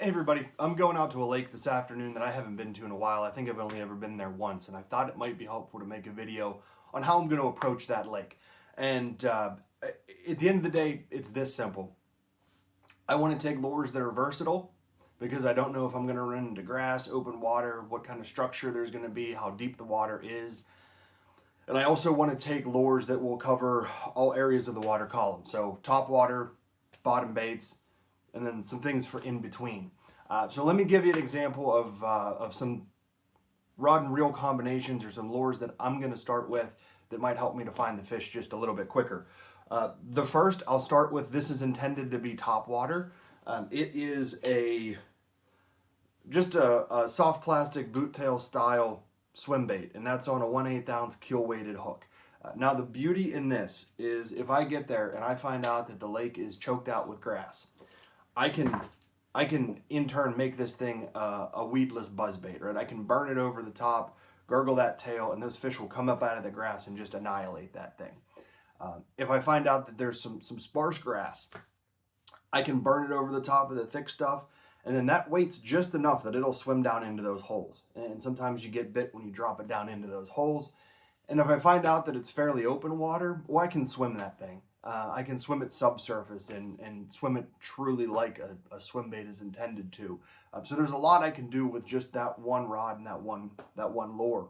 Hey everybody, I'm going out to a lake this afternoon that I haven't been to in a while. I think I've only ever been there once, and I thought it might be helpful to make a video on how I'm going to approach that lake. And at the end of the day, it's this simple. I want to take lures that are versatile because I don't know if I'm going to run into grass, open water, what kind of structure there's going to be, how deep the water is. And I also want to take lures that will cover all areas of the water column. So top water, bottom baits, and then some things for in between. So let me give you an example of some rod and reel combinations or some lures that I'm going to start with that might help me to find the fish just a little bit quicker. The first I'll start with, this is intended to be top water. It is just a soft plastic boot tail style swim bait, and that's on a 1/8 ounce keel weighted hook. Now the beauty in this is if I get there and I find out that the lake is choked out with grass, I can in turn make this thing a weedless buzzbait, right? I can burn it over the top, gurgle that tail, and those fish will come up out of the grass and just annihilate that thing. If I find out that there's some sparse grass, I can burn it over the top of the thick stuff, and then that weight's just enough that it'll swim down into those holes. And sometimes you get bit when you drop it down into those holes. And if I find out that it's fairly open water, well, I can swim that thing. I can swim it subsurface and swim it truly like a swim bait is intended to. So there's a lot I can do with just that one rod and that one lure.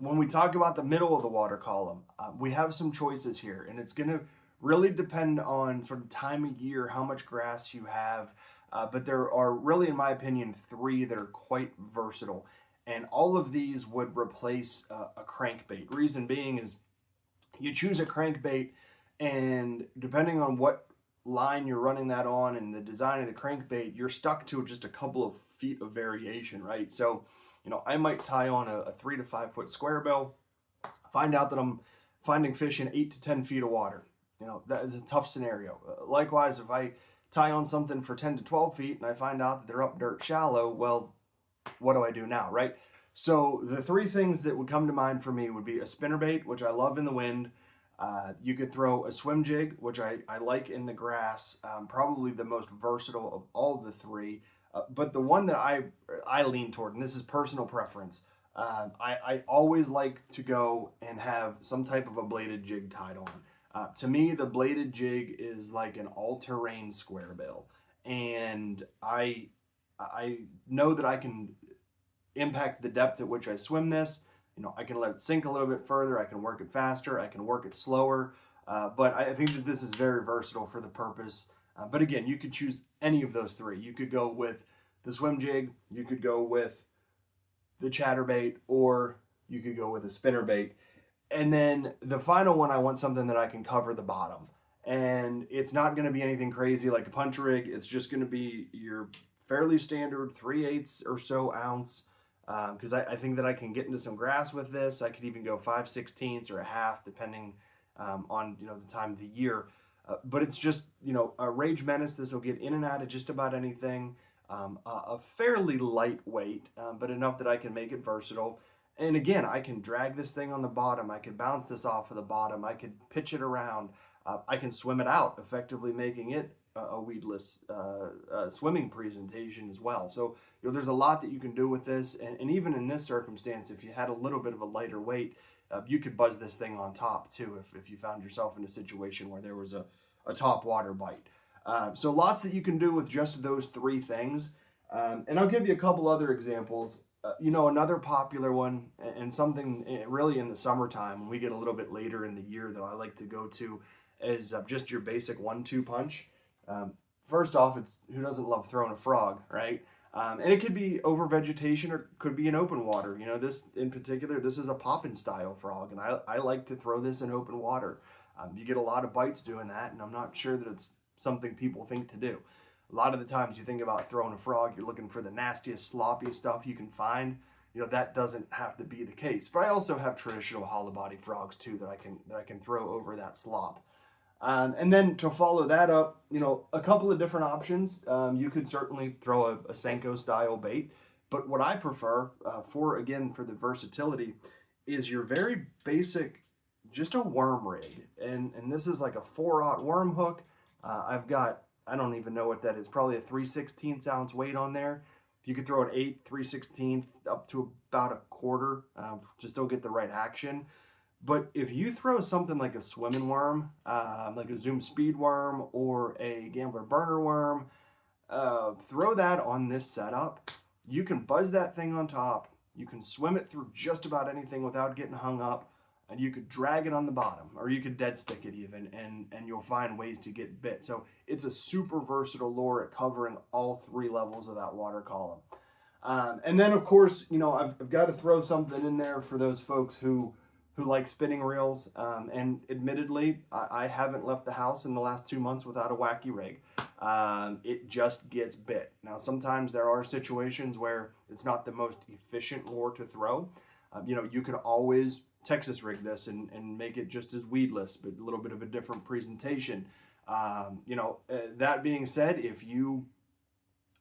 When we talk about the middle of the water column, we have some choices here, and it's going to really depend on sort of time of year, how much grass you have. But there are really, in my opinion, three that are quite versatile. And all of these would replace a crankbait. Reason being is you choose a crankbait, and depending on what line you're running that on and the design of the crankbait, you're stuck to just a couple of feet of variation, right? So, I might tie on a 3 to 5 foot square bill, find out that I'm finding fish in 8 to 10 feet of water. That is a tough scenario. Likewise, if I tie on something for 10 to 12 feet and I find out that they're up dirt shallow, well, what do I do now, right? So the three things that would come to mind for me would be a spinnerbait, which I love in the wind. You could throw a swim jig, which I like in the grass, probably the most versatile of all of the three. But the one that I lean toward, and this is personal preference, I always like to go and have some type of a bladed jig tied on. To me, the bladed jig is like an all-terrain square bill, and I know that I can impact the depth at which I swim this. I can let it sink a little bit further. I can work it faster. I can work it slower. But I think that this is very versatile for the purpose. But again, you could choose any of those three. You could go with the swim jig. You could go with the chatterbait, or you could go with a spinnerbait. And then the final one, I want something that I can cover the bottom. And it's not going to be anything crazy like a punch rig. It's just going to be your fairly standard 3/8 or so ounce. Because I think that I can get into some grass with this. I could even go 5/16 or a half, depending on the time of the year. But it's just a Rage Menace. This will get in and out of just about anything. A fairly lightweight, but enough that I can make it versatile. And again, I can drag this thing on the bottom. I can bounce this off of the bottom. I can pitch it around. I can swim it out, effectively making it a weedless swimming presentation as well. So there's a lot that you can do with this, and even in this circumstance, if you had a little bit of a lighter weight, you could buzz this thing on top too if you found yourself in a situation where there was a top water bite. So lots that you can do with just those three things. And I'll give you a couple other examples. Another popular one, and something really in the summertime when we get a little bit later in the year that I like to go to, is just your basic 1-2 punch. First off, it's who doesn't love throwing a frog, right? And it could be over vegetation or could be in open water. This in particular, this is a poppin' style frog, and I like to throw this in open water. You get a lot of bites doing that, and I'm not sure that it's something people think to do. A lot of the times you think about throwing a frog, you're looking for the nastiest, sloppiest stuff you can find. That doesn't have to be the case. But I also have traditional hollow body frogs too that I can throw over that slop. And then to follow that up, a couple of different options. You could certainly throw a Senko style bait, but what I prefer for the versatility is your very basic, just a worm rig. And this is like a 4/0 worm hook. I've got I don't even know what that is, probably a 3/16 ounce weight on there. You could throw an 8, 3/16 up to about a quarter, just don't get the right action. But if you throw something like a swimming worm, like a Zoom Speed worm or a Gambler Burner worm, throw that on this setup. You can buzz that thing on top. You can swim it through just about anything without getting hung up, and you could drag it on the bottom, or you could dead stick it even, and you'll find ways to get bit. So it's a super versatile lure at covering all three levels of that water column. And then, of course, I've got to throw something in there for those folks who like spinning reels. And admittedly, I haven't left the house in the last 2 months without a wacky rig. It just gets bit. Now, sometimes there are situations where it's not the most efficient lure to throw. You could always Texas rig this and make it just as weedless, but a little bit of a different presentation. That being said, if you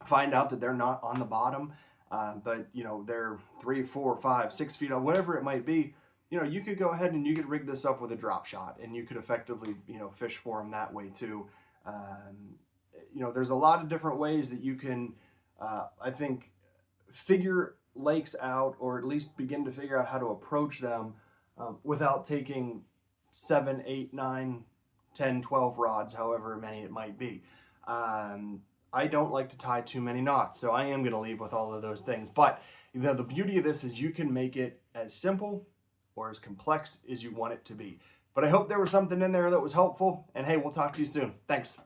find out that they're not on the bottom, but they're 3, 4, 5, 6 feet up, whatever it might be, you could go ahead and you could rig this up with a drop shot, and you could effectively fish for them that way too. There's a lot of different ways that you can, I think, figure lakes out, or at least begin to figure out how to approach them without taking 7, 8, 9, 10, 12 rods, however many it might be. I don't like to tie too many knots, so I am going to leave with all of those things. But the beauty of this is you can make it as simple or as complex as you want it to be. But I hope there was something in there that was helpful. And hey, we'll talk to you soon. Thanks.